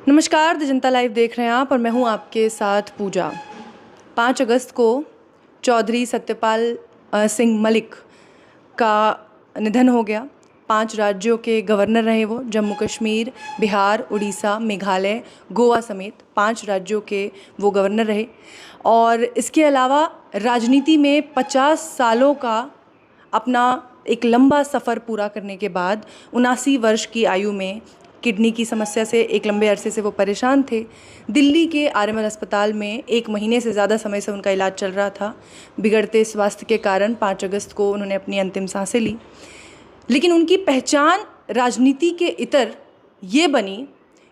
नमस्कार, the Janata live देख रहे हैं आप और मैं हूं आपके साथ पूजा। 5 अगस्त को चौधरी सत्यपाल सिंह मलिक का निधन हो गया। 5 राज्यों के गवर्नर रहे वो, जम्मू कश्मीर, बिहार, उड़ीसा, मेघालय, गोवा समेत 5 राज्यों के वो गवर्नर रहे। और इसके अलावा राजनीति में 50 सालों का अपना एक लंबा सफ़र पूरा करने के बाद 79 वर्ष की आयु में किडनी की समस्या से एक लंबे अरसे से वो परेशान थे। दिल्ली के आरएमएल अस्पताल में 1 महीने से ज़्यादा समय से उनका इलाज चल रहा था। बिगड़ते स्वास्थ्य के कारण 5 अगस्त को उन्होंने अपनी अंतिम सांसें ली। लेकिन उनकी पहचान राजनीति के इतर ये बनी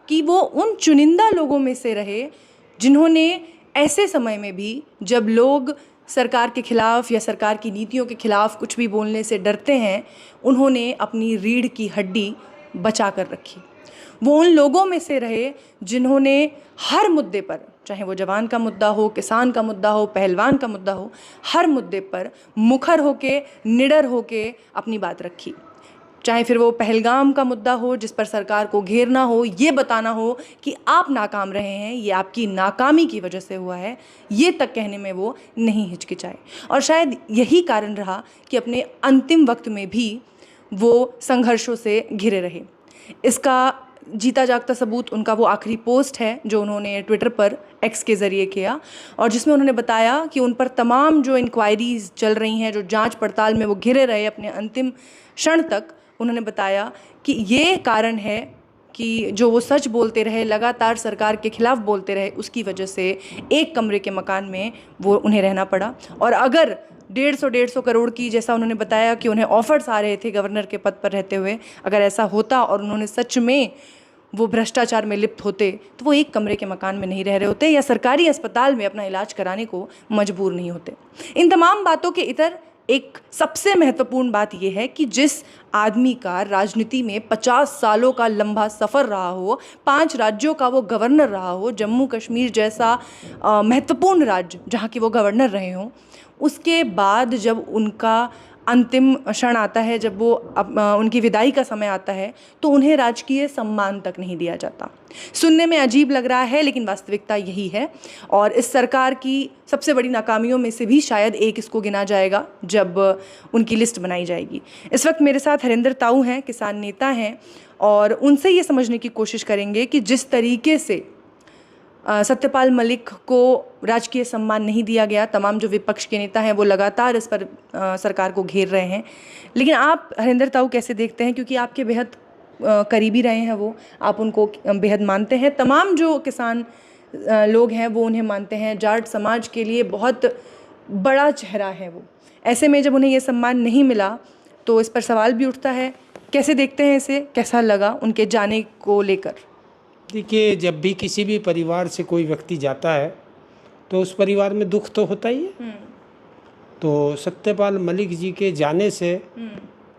कि वो उन चुनिंदा लोगों में से रहे जिन्होंने ऐसे समय में भी, जब लोग सरकार के खिलाफ या सरकार की नीतियों के खिलाफ कुछ भी बोलने से डरते हैं, उन्होंने अपनी रीढ़ की हड्डी बचा कर रखी। वो उन लोगों में से रहे जिन्होंने हर मुद्दे पर, चाहे वो जवान का मुद्दा हो, किसान का मुद्दा हो, पहलवान का मुद्दा हो, हर मुद्दे पर मुखर होके, निडर होके अपनी बात रखी। चाहे फिर वो पहलगाम का मुद्दा हो जिस पर सरकार को घेरना हो, ये बताना हो कि आप नाकाम रहे हैं, ये आपकी नाकामी की वजह से हुआ है, ये तक कहने में वो नहीं हिचकिचाए। और शायद यही कारण रहा कि अपने अंतिम वक्त में भी वो संघर्षों से घिरे रहे। इसका जीता जागता सबूत उनका वो आखिरी पोस्ट है जो उन्होंने ट्विटर पर एक्स के ज़रिए किया, और जिसमें उन्होंने बताया कि उन पर तमाम जो इंक्वायरीज़ चल रही हैं, जो जांच पड़ताल में वो घिरे रहे अपने अंतिम क्षण तक, उन्होंने बताया कि ये कारण है कि जो वो सच बोलते रहे, लगातार सरकार के खिलाफ बोलते रहे, उसकी वजह से एक कमरे के मकान में वो उन्हें रहना पड़ा। और अगर 150 करोड़ की, जैसा उन्होंने बताया कि उन्हें ऑफर्स आ रहे थे गवर्नर के पद पर रहते हुए, अगर ऐसा होता और उन्होंने सच में वो भ्रष्टाचार में लिप्त होते तो वो एक कमरे के मकान में नहीं रह रहे होते या सरकारी अस्पताल में अपना इलाज कराने को मजबूर नहीं होते। इन तमाम बातों के इतर एक सबसे महत्वपूर्ण बात यह है कि जिस आदमी का राजनीति में 50 सालों का लंबा सफ़र रहा हो, 5 राज्यों का वो गवर्नर रहा हो, जम्मू कश्मीर जैसा महत्वपूर्ण राज्य जहाँ के वो गवर्नर रहे हों, उसके बाद जब उनका अंतिम क्षण आता है, जब वो उनकी विदाई का समय आता है, तो उन्हें राजकीय सम्मान तक नहीं दिया जाता। सुनने में अजीब लग रहा है लेकिन वास्तविकता यही है। और इस सरकार की सबसे बड़ी नाकामियों में से भी शायद एक इसको गिना जाएगा जब उनकी लिस्ट बनाई जाएगी। इस वक्त मेरे साथ हरिंदर ताऊ हैं, किसान नेता हैं, और उनसे ये समझने की कोशिश करेंगे कि जिस तरीके से सत्यपाल मलिक को राजकीय सम्मान नहीं दिया गया, तमाम जो विपक्ष के नेता हैं वो लगातार इस पर सरकार को घेर रहे हैं। लेकिन आप हरिंदर ताऊ कैसे देखते हैं, क्योंकि आपके बेहद करीबी रहे हैं वो, आप उनको बेहद मानते हैं, तमाम जो किसान लोग हैं वो उन्हें मानते हैं, जाट समाज के लिए बहुत बड़ा चेहरा है वो। ऐसे में जब उन्हें ये सम्मान नहीं मिला तो इस पर सवाल भी उठता है। कैसे देखते हैं इसे, कैसा लगा उनके जाने को लेकर? देखिए, जब भी किसी भी परिवार से कोई व्यक्ति जाता है तो उस परिवार में दुख तो होता ही है। तो सत्यपाल मलिक जी के जाने से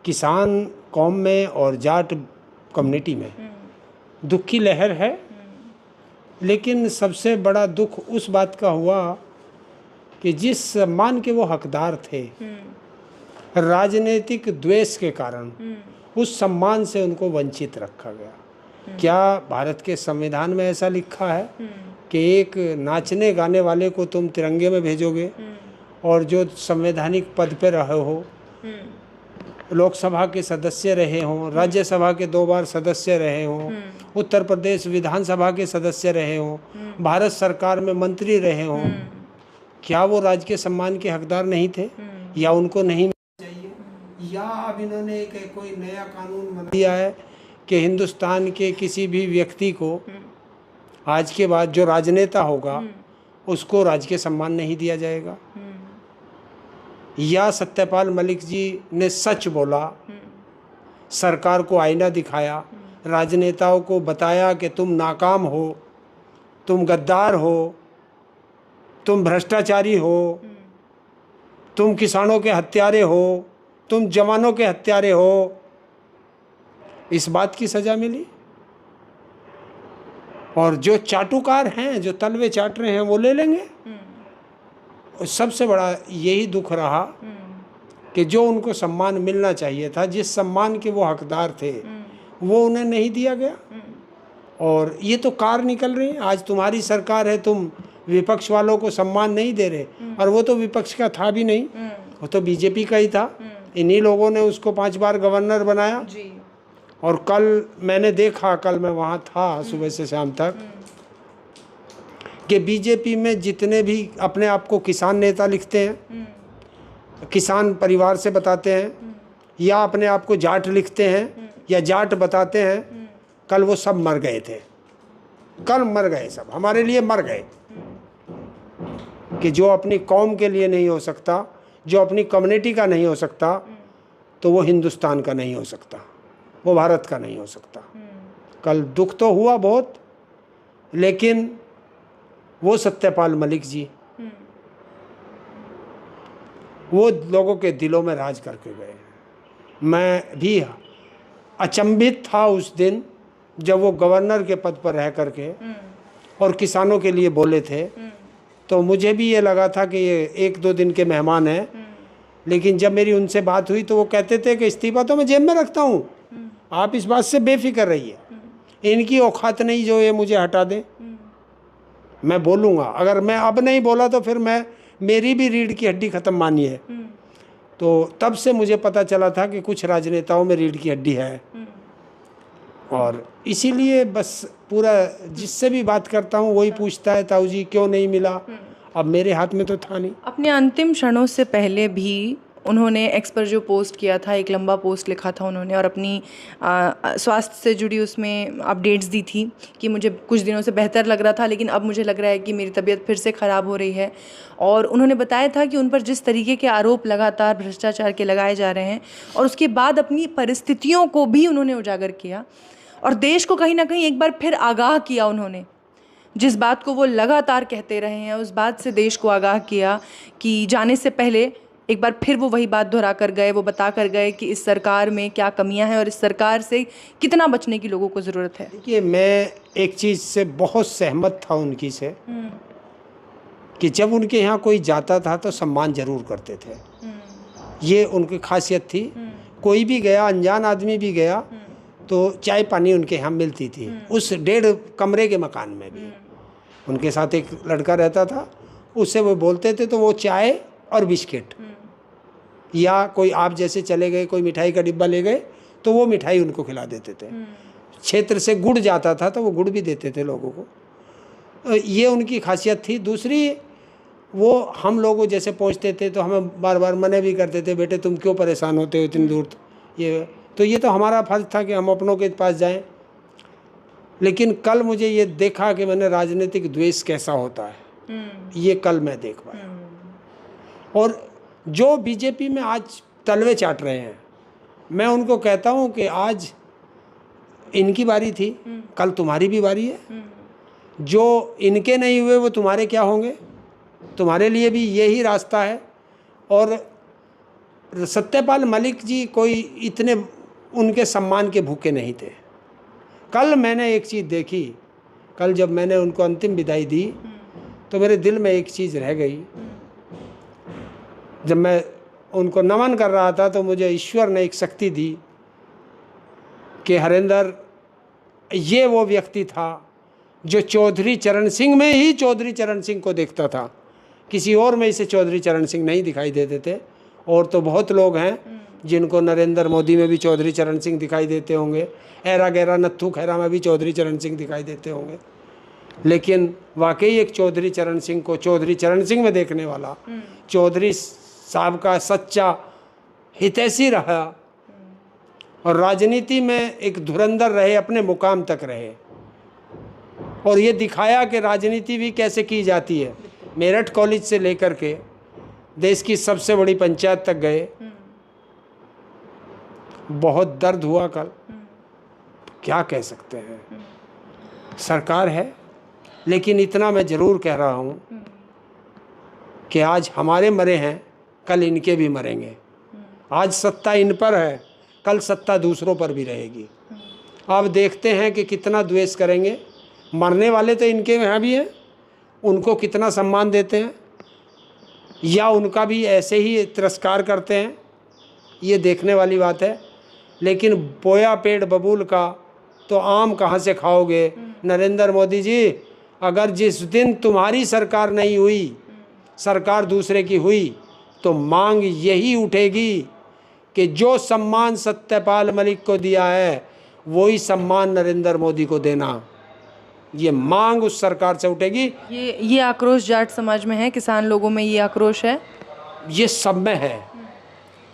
किसान कौम में और जाट कम्युनिटी में दुख की लहर है। लेकिन सबसे बड़ा दुख उस बात का हुआ कि जिस सम्मान के वो हकदार थे, राजनीतिक द्वेष के कारण उस सम्मान से उनको वंचित रखा गया। क्या भारत के संविधान में ऐसा लिखा है कि एक नाचने गाने वाले को तुम तिरंगे में भेजोगे, और जो संवैधानिक पद पे रहे हो, लोकसभा के सदस्य रहे हों, राज्यसभा के 2 बार सदस्य रहे हों, उत्तर प्रदेश विधानसभा के सदस्य रहे हों, भारत सरकार में मंत्री रहे हों, क्या वो राज्य के सम्मान के हकदार नहीं थे, या उनको नहीं मिलना चाहिए? या अब इन्होंने कोई नया कानून बना दिया है कि हिंदुस्तान के किसी भी व्यक्ति को आज के बाद जो राजनेता होगा उसको राजकीय सम्मान नहीं दिया जाएगा? या सत्यपाल मलिक जी ने सच बोला, सरकार को आईना दिखाया, राजनेताओं को बताया कि तुम नाकाम हो, तुम गद्दार हो, तुम भ्रष्टाचारी हो, तुम किसानों के हत्यारे हो, तुम जवानों के हत्यारे हो, इस बात की सज़ा मिली। और जो चाटुकार हैं, जो तलवे चाट रहे हैं, वो ले लेंगे। और सबसे बड़ा यही दुख रहा कि जो उनको सम्मान मिलना चाहिए था, जिस सम्मान के वो हकदार थे, वो उन्हें नहीं दिया गया। और ये तो कार निकल रही है। आज तुम्हारी सरकार है, तुम विपक्ष वालों को सम्मान नहीं दे रहे, और वो तो विपक्ष का था भी नहीं, वो तो बीजेपी का ही था। इन्हीं लोगों ने उसको 5 बार गवर्नर बनाया जी। और कल मैंने देखा, कल मैं वहाँ था सुबह से शाम तक, कि बीजेपी में जितने भी अपने आप को किसान नेता लिखते हैं, किसान परिवार से बताते हैं, या अपने आप को जाट लिखते हैं या जाट बताते हैं, कल वो सब मर गए थे। कल मर गए सब, हमारे लिए मर गए। कि जो अपनी कौम के लिए नहीं हो सकता, जो अपनी कम्युनिटी का नहीं हो सकता, तो वो हिंदुस्तान का नहीं हो सकता, वो भारत का नहीं हो सकता। कल दुख तो हुआ बहुत, लेकिन वो सत्यपाल मलिक जी, वो लोगों के दिलों में राज करके गए। मैं भी अचंभित था उस दिन जब वो गवर्नर के पद पर रह करके और किसानों के लिए बोले थे, तो मुझे भी ये लगा था कि ये 1-2 दिन के मेहमान हैं। लेकिन जब मेरी उनसे बात हुई तो वो कहते थे कि इस्तीफा तो मैं जेब में रखता हूँ, आप इस बात से बेफिक्र रहिए, इनकी औकात नहीं जो ये मुझे हटा दें। मैं बोलूँगा, अगर मैं अब नहीं बोला तो फिर मेरी भी रीढ़ की हड्डी ख़त्म मानी है। तो तब से मुझे पता चला था कि कुछ राजनेताओं में रीढ़ की हड्डी है, और इसीलिए बस पूरा जिससे भी बात करता हूँ वही पूछता है, ताऊ जी क्यों नहीं मिला। अब मेरे हाथ में तो था नहीं। अपने अंतिम क्षणों से पहले भी उन्होंने एक्स पर जो पोस्ट किया था, एक लंबा पोस्ट लिखा था उन्होंने, और अपनी स्वास्थ्य से जुड़ी उसमें अपडेट्स दी थी कि मुझे कुछ दिनों से बेहतर लग रहा था, लेकिन अब मुझे लग रहा है कि मेरी तबीयत फिर से ख़राब हो रही है। और उन्होंने बताया था कि उन पर जिस तरीके के आरोप लगातार भ्रष्टाचार के लगाए जा रहे हैं, और उसके बाद अपनी परिस्थितियों को भी उन्होंने उजागर किया और देश को कहीं ना कहीं एक बार फिर आगाह किया। उन्होंने जिस बात को वो लगातार कहते रहे हैं, उस बात से देश को आगाह किया कि जाने से पहले एक बार फिर वो वही बात दोहरा कर गए, वो बता कर गए कि इस सरकार में क्या कमियां हैं और इस सरकार से कितना बचने की लोगों को ज़रूरत है। देखिए, मैं एक चीज़ से बहुत सहमत था उनकी से, कि जब उनके यहाँ कोई जाता था तो सम्मान जरूर करते थे। ये उनकी खासियत थी। कोई भी गया, अनजान आदमी भी गया, तो चाय पानी उनके यहाँ मिलती थी। उस 1.5 कमरे के मकान में भी उनके साथ एक लड़का रहता था, उससे वो बोलते थे तो वो चाय और बिस्किट, या कोई आप जैसे चले गए कोई मिठाई का डिब्बा ले गए तो वो मिठाई उनको खिला देते थे। क्षेत्र से गुड़ जाता था तो वो गुड़ भी देते थे लोगों को। ये उनकी खासियत थी। दूसरी, वो हम लोगों जैसे पहुंचते थे तो हमें बार बार मना भी करते थे, बेटे तुम क्यों परेशान होते हो इतनी दूर। ये तो हमारा फर्ज था कि हम अपनों के पास जाएं। लेकिन कल मुझे ये देखा कि मैंने राजनीतिक द्वेष कैसा होता है, ये कल मैं देख पाया। और जो बीजेपी में आज तलवे चाट रहे हैं, मैं उनको कहता हूं कि आज इनकी बारी थी, कल तुम्हारी भी बारी है। जो इनके नहीं हुए वो तुम्हारे क्या होंगे, तुम्हारे लिए भी यही रास्ता है। और सत्यपाल मलिक जी कोई इतने उनके सम्मान के भूखे नहीं थे। कल मैंने एक चीज़ देखी, कल जब मैंने उनको अंतिम विदाई दी तो मेरे दिल में एक चीज़ रह गई। जब मैं उनको नमन कर रहा था तो मुझे ईश्वर ने एक शक्ति दी कि हरेंद्र, ये वो व्यक्ति था जो चौधरी चरण सिंह में ही चौधरी चरण सिंह को देखता था, किसी और में इसे चौधरी चरण सिंह नहीं दिखाई देते थे। और तो बहुत लोग हैं जिनको नरेंद्र मोदी में भी चौधरी चरण सिंह दिखाई देते होंगे, ऐरा गैरा नत्थू खैरा में भी चौधरी चरण सिंह दिखाई देते होंगे, लेकिन वाकई एक चौधरी चरण सिंह को चौधरी चरण सिंह में देखने वाला, चौधरी साहब का सच्चा हितैषी रहा और राजनीति में एक धुरंधर रहे, अपने मुकाम तक रहे, और ये दिखाया कि राजनीति भी कैसे की जाती है। मेरठ कॉलेज से लेकर के देश की सबसे बड़ी पंचायत तक गए। बहुत दर्द हुआ कल, क्या कह सकते हैं, सरकार है। लेकिन इतना मैं ज़रूर कह रहा हूँ कि आज हमारे मरे हैं, कल इनके भी मरेंगे। आज सत्ता इन पर है, कल सत्ता दूसरों पर भी रहेगी। अब देखते हैं कि कितना द्वेष करेंगे। मरने वाले तो इनके यहाँ भी हैं, उनको कितना सम्मान देते हैं या उनका भी ऐसे ही तिरस्कार करते हैं, ये देखने वाली बात है। लेकिन बोया पेड़ बबूल का तो आम कहाँ से खाओगे, नरेंद्र मोदी जी, अगर जिस दिन तुम्हारी सरकार नहीं हुई, सरकार दूसरे की हुई, तो मांग यही उठेगी कि जो सम्मान सत्यपाल मलिक को दिया है वही सम्मान नरेंद्र मोदी को देना। ये मांग उस सरकार से उठेगी। ये आक्रोश जाट समाज में है, किसान लोगों में ये आक्रोश है, ये सब में है,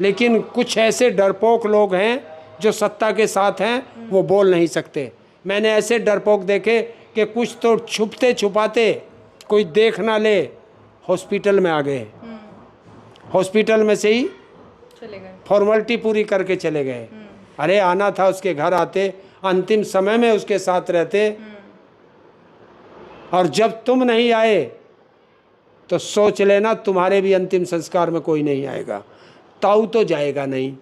लेकिन कुछ ऐसे डरपोक लोग हैं जो सत्ता के साथ हैं, वो बोल नहीं सकते। मैंने ऐसे डरपोक देखे कि कुछ तो छुपते छुपाते कोई देख ना ले, हॉस्पिटल में आ गए, हॉस्पिटल में से ही चले गए, फॉर्मेलिटी पूरी करके चले गए। अरे आना था उसके घर, आते अंतिम समय में उसके साथ रहते, और जब तुम नहीं आए तो सोच लेना तुम्हारे भी अंतिम संस्कार में कोई नहीं आएगा। ताऊ तो जाएगा नहीं,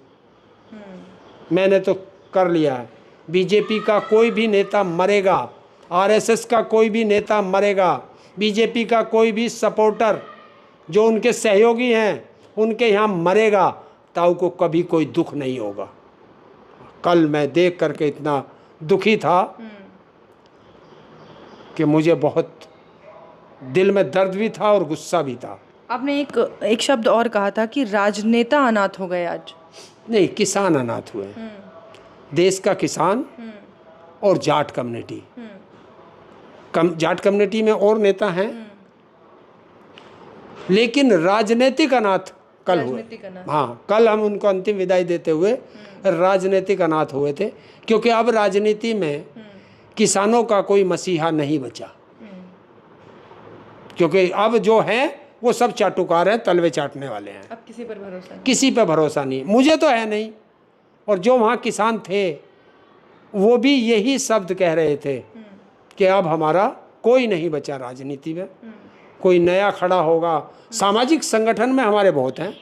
मैंने तो कर लिया है। बीजेपी का कोई भी नेता मरेगा, आरएसएस का कोई भी नेता मरेगा, बीजेपी का कोई भी सपोर्टर जो उनके सहयोगी हैं उनके यहाँ मरेगा, ताऊ को कभी कोई दुख नहीं होगा। कल मैं देख करके इतना दुखी था कि मुझे बहुत दिल में दर्द भी था और गुस्सा भी था। आपने एक शब्द और कहा था कि राजनेता अनाथ हो गए आज। नहीं, किसान अनाथ हुए, देश का किसान और जाट कम्युनिटी। जाट कम्युनिटी में और नेता हैं, लेकिन राजनीतिक अनाथ कल हुए। हाँ, कल हम उनको अंतिम विदाई देते हुए राजनीतिक अनाथ हुए थे, क्योंकि अब राजनीति में किसानों का कोई मसीहा नहीं बचा, क्योंकि अब जो है वो सब चाटुकार हैं, तलवे चाटने वाले हैं। अब किसी पर भरोसा नहीं, किसी पर भरोसा नहीं, मुझे तो है नहीं। और जो वहाँ किसान थे वो भी यही शब्द कह रहे थे कि अब हमारा कोई नहीं बचा राजनीति में, कोई नया खड़ा होगा। सामाजिक संगठन में हमारे बहुत हैं,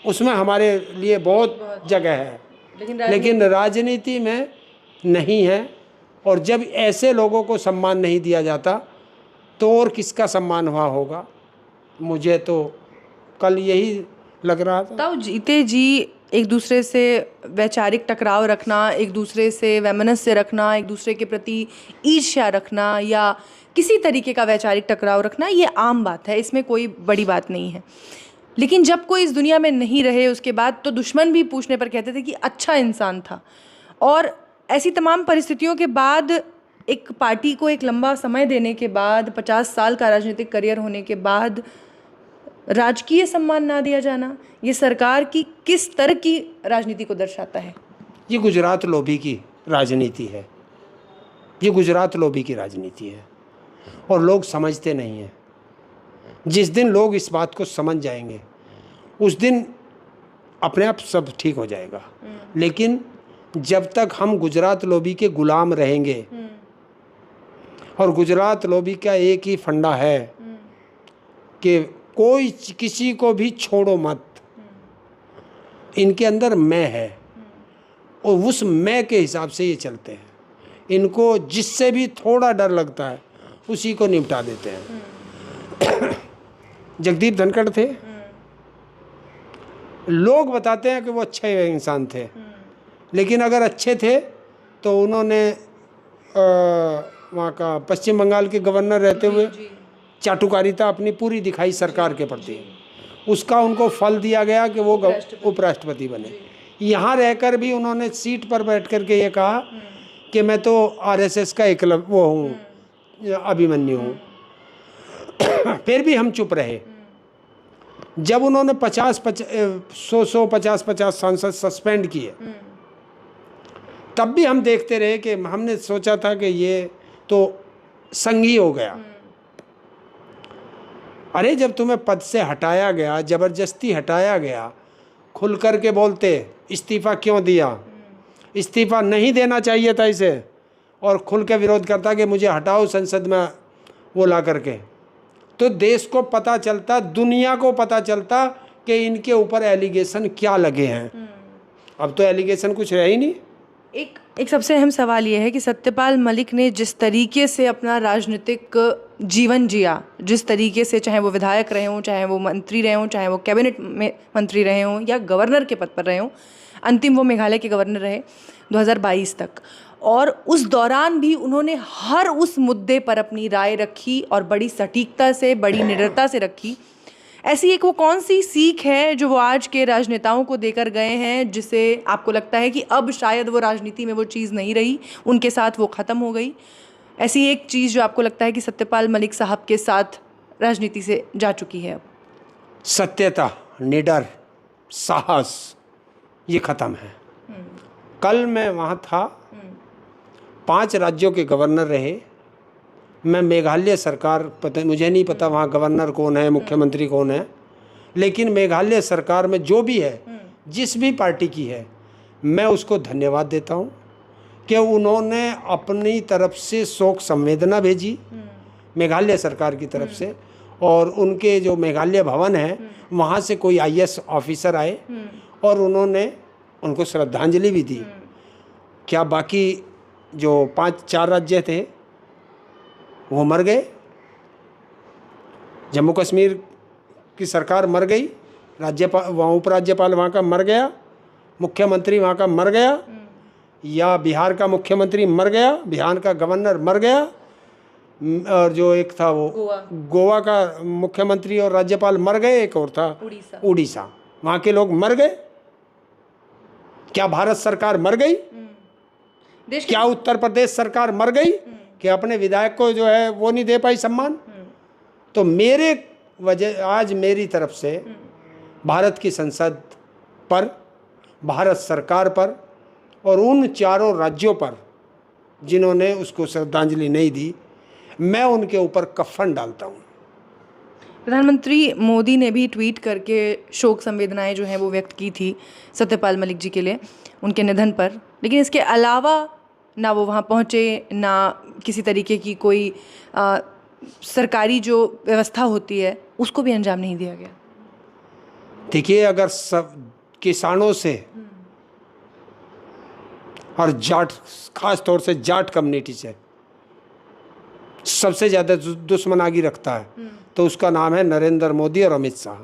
उसमें हमारे लिए बहुत जगह है, लेकिन राजनीति में नहीं है। और जब ऐसे लोगों को सम्मान नहीं दिया जाता तो और किसका सम्मान हुआ होगा। मुझे तो कल यही लग रहा था। ताऊ जीते जी एक दूसरे से वैचारिक टकराव रखना, एक दूसरे से वैमनस्य रखना, एक दूसरे के प्रति ईर्ष्या रखना या किसी तरीके का वैचारिक टकराव रखना, ये आम बात है, इसमें कोई बड़ी बात नहीं है। लेकिन जब कोई इस दुनिया में नहीं रहे उसके बाद तो दुश्मन भी पूछने पर कहते थे कि अच्छा इंसान था। और ऐसी तमाम परिस्थितियों के बाद, एक पार्टी को एक लंबा समय देने के बाद, 50 साल का राजनीतिक करियर होने के बाद राजकीय सम्मान ना दिया जाना, ये सरकार की किस तरह की राजनीति को दर्शाता है? ये गुजरात लॉबी की राजनीति है, ये गुजरात लॉबी की राजनीति है, और लोग समझते नहीं हैं। जिस दिन लोग इस बात को समझ जाएंगे उस दिन अपने आप सब ठीक हो जाएगा। लेकिन जब तक हम गुजरात लॉबी के गुलाम रहेंगे, और गुजरात लॉबी का एक ही फंडा है कि कोई किसी को भी छोड़ो मत, इनके अंदर मैं है और उस मैं के हिसाब से ये चलते हैं। इनको जिससे भी थोड़ा डर लगता है उसी को निपटा देते हैं। जगदीप धनखड़ थे, लोग बताते हैं कि वो अच्छे इंसान थे, लेकिन अगर अच्छे थे तो उन्होंने वहाँ का पश्चिम बंगाल के गवर्नर रहते हुए चाटुकारिता अपनी पूरी दिखाई सरकार के प्रति। उसका उनको फल दिया गया कि वो उपराष्ट्रपति बने। यहाँ रहकर भी उन्होंने सीट पर बैठ कर के ये कहा कि मैं तो आरएसएस का एकलव्य वो हूँ, अभिमन्यु हूँ। फिर भी हम चुप रहे। जब उन्होंने 50 सांसद सस्पेंड किए, तब भी हम देखते रहे कि हमने सोचा था कि ये तो संघी हो गया। अरे जब तुम्हें पद से हटाया गया, ज़बरदस्ती हटाया गया, खुल कर के बोलते इस्तीफ़ा क्यों दिया, इस्तीफ़ा नहीं देना चाहिए था इसे, और खुल के विरोध करता कि मुझे हटाओ संसद में वो ला करके, तो देश को पता चलता, दुनिया को पता चलता कि इनके ऊपर एलिगेशन क्या लगे हैं। अब तो एलिगेशन कुछ रह ही नहीं। एक सबसे अहम सवाल ये है कि सत्यपाल मलिक ने जिस तरीके से अपना राजनीतिक जीवन जिया, जिस तरीके से, चाहे वो विधायक रहे हों, चाहे वो मंत्री रहे हों, चाहे वो कैबिनेट में मंत्री रहे हों या गवर्नर के पद पर रहे हों, अंतिम वो मेघालय के गवर्नर रहे 2022 तक, और उस दौरान भी उन्होंने हर उस मुद्दे पर अपनी राय रखी और बड़ी सटीकता से, बड़ी निडरता से रखी। ऐसी एक वो कौन सी सीख है जो वो आज के राजनेताओं को देकर गए हैं, जिसे आपको लगता है कि अब शायद वो राजनीति में वो चीज़ नहीं रही, उनके साथ वो ख़त्म हो गई? ऐसी एक चीज़ जो आपको लगता है कि सत्यपाल मलिक साहब के साथ राजनीति से जा चुकी है अब? सत्यता, निडर, साहस, ये ख़त्म है। कल मैं वहाँ था, 5 राज्यों के गवर्नर रहे। मैं मेघालय सरकार, पता मुझे नहीं पता वहाँ गवर्नर कौन है, मुख्यमंत्री कौन है, लेकिन मेघालय सरकार में जो भी है, जिस भी पार्टी की है, मैं उसको धन्यवाद देता हूँ कि उन्होंने अपनी तरफ से शोक संवेदना भेजी मेघालय सरकार की तरफ से, और उनके जो मेघालय भवन है वहाँ से कोई IAS ऑफिसर आए और उन्होंने उनको श्रद्धांजलि भी दी। क्या बाकी जो 5-4 राज्य थे वो मर गए? जम्मू कश्मीर की सरकार मर गई, राज्यपाल वहाँ उपराज्यपाल वहाँ का मर गया, मुख्यमंत्री वहाँ का मर गया, या बिहार का मुख्यमंत्री मर गया, बिहार का गवर्नर मर गया, और जो एक था वो गोवा का मुख्यमंत्री और राज्यपाल मर गए, एक और था उड़ीसा, वहाँ के लोग मर गए। क्या भारत सरकार मर गई? क्या उत्तर प्रदेश सरकार मर गई कि अपने विधायक को जो है वो नहीं दे पाई सम्मान? तो मेरे वजह आज मेरी तरफ से भारत की संसद पर, भारत सरकार पर और उन 4 राज्यों पर जिन्होंने उसको श्रद्धांजलि नहीं दी, मैं उनके ऊपर कफन डालता हूँ। प्रधानमंत्री मोदी ने भी ट्वीट करके शोक संवेदनाएं जो हैं वो व्यक्त की थी सत्यपाल मलिक जी के लिए, उनके निधन पर, लेकिन इसके अलावा ना वो वहाँ पहुँचे, ना किसी तरीके की कोई सरकारी जो व्यवस्था होती है उसको भी अंजाम नहीं दिया गया। देखिए, अगर सब किसानों से और जाट, खास तौर से जाट कम्युनिटी से सबसे ज़्यादा दुश्मनागी रखता है तो उसका नाम है नरेंद्र मोदी और अमित शाह।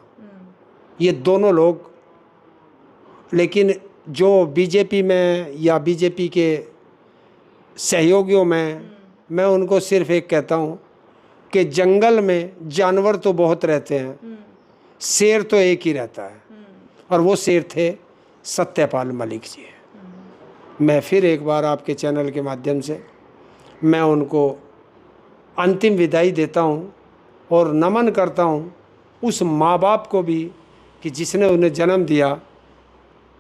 ये दोनों लोग, लेकिन जो बीजेपी में या बीजेपी के सहयोगियों में, मैं उनको सिर्फ एक कहता हूँ कि जंगल में जानवर तो बहुत रहते हैं, शेर तो एक ही रहता है, और वो शेर थे सत्यपाल मलिक जी। मैं फिर एक बार आपके चैनल के माध्यम से मैं उनको अंतिम विदाई देता हूँ और नमन करता हूँ उस माँ बाप को भी कि जिसने उन्हें जन्म दिया,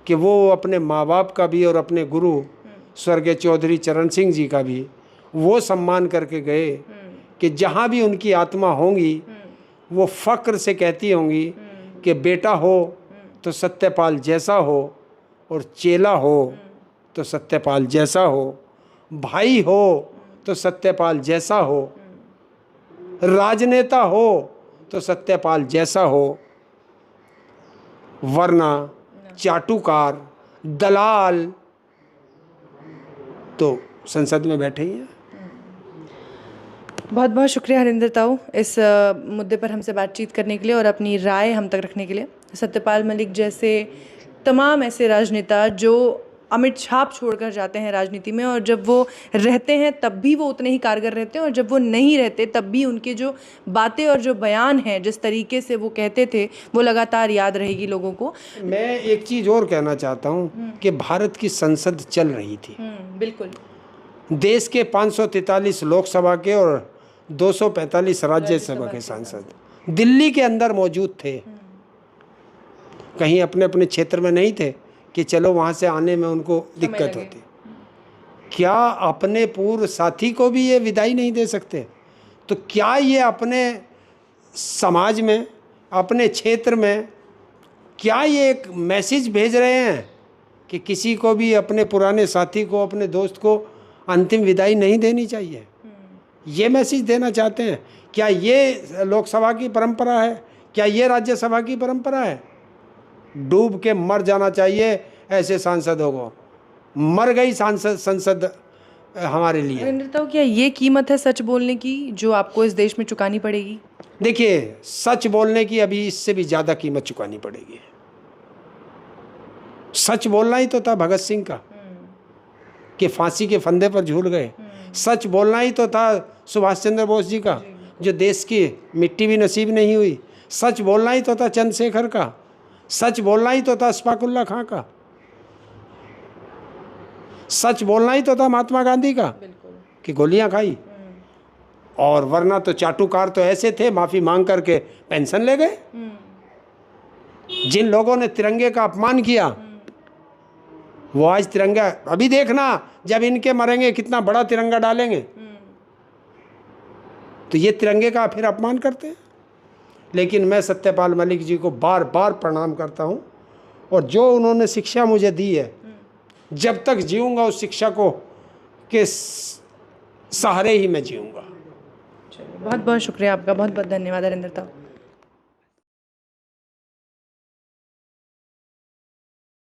कि वो अपने माँ बाप का भी और अपने गुरु स्वर्गीय चौधरी चरण सिंह जी का भी वो सम्मान करके गए कि जहाँ भी उनकी आत्मा होंगी वो फ़क्र से कहती होंगी कि बेटा हो तो सत्यपाल जैसा हो, और चेला हो तो सत्यपाल जैसा हो, भाई हो तो सत्यपाल जैसा हो, राजनेता हो तो सत्यपाल जैसा हो, वरना चाटुकार, दलाल तो संसद में बैठे ही हैं। बहुत बहुत शुक्रिया हरिंदर ताऊ इस मुद्दे पर हमसे बातचीत करने के लिए और अपनी राय हम तक रखने के लिए। सत्यपाल मलिक जैसे तमाम ऐसे राजनेता जो अमिट छाप छोड़कर जाते हैं राजनीति में, और जब वो रहते हैं तब भी वो उतने ही कारगर रहते हैं, और जब वो नहीं रहते तब भी उनके जो बातें और जो बयान हैं, जिस तरीके से वो कहते थे, वो लगातार याद रहेगी लोगों को। मैं एक चीज़ और कहना चाहता हूँ कि भारत की संसद चल रही थी, बिल्कुल, देश के 543 लोकसभा के और 245 राज्यसभा के सांसद दिल्ली के अंदर मौजूद थे, कहीं अपने अपने क्षेत्र में नहीं थे कि चलो वहाँ से आने में उनको दिक्कत होती। क्या अपने पूर्व साथी को भी ये विदाई नहीं दे सकते? तो क्या ये अपने समाज में, अपने क्षेत्र में, क्या ये एक मैसेज भेज रहे हैं कि किसी को भी, अपने पुराने साथी को, अपने दोस्त को अंतिम विदाई नहीं देनी चाहिए? ये मैसेज देना चाहते हैं? क्या ये लोकसभा की परंपरा है? क्या ये राज्यसभा की परंपरा है? डूब के मर जाना चाहिए ऐसे सांसदों को। मर गई संसद हमारे लिए। क्या ये कीमत है सच बोलने की जो आपको इस देश में चुकानी पड़ेगी? देखिए, सच बोलने की अभी इससे भी ज़्यादा कीमत चुकानी पड़ेगी। सच बोलना ही तो था भगत सिंह का। कि फांसी के फंदे पर झूल गए। सच बोलना ही तो था सुभाष चंद्र बोस जी का, जो देश की मिट्टी भी नसीब नहीं हुई। सच बोलना ही तो था चंद्रशेखर का। सच बोलना ही तो था अशफाकुल्ला खां का। सच बोलना ही तो था महात्मा गांधी का कि गोलियां खाई। और वरना तो चाटुकार तो ऐसे थे, माफी मांग करके पेंशन ले गए। जिन लोगों ने तिरंगे का अपमान किया वो आज तिरंगा, अभी देखना जब इनके मरेंगे कितना बड़ा तिरंगा डालेंगे, तो ये तिरंगे का फिर अपमान करते हैं। लेकिन मैं सत्यपाल मलिक जी को बार बार प्रणाम करता हूँ, और जो उन्होंने शिक्षा मुझे दी है, जब तक जीऊँगा उस शिक्षा को के सहारे ही मैं जीऊँगा। बहुत बहुत शुक्रिया आपका, बहुत बहुत धन्यवाद हरेंद्र साहब।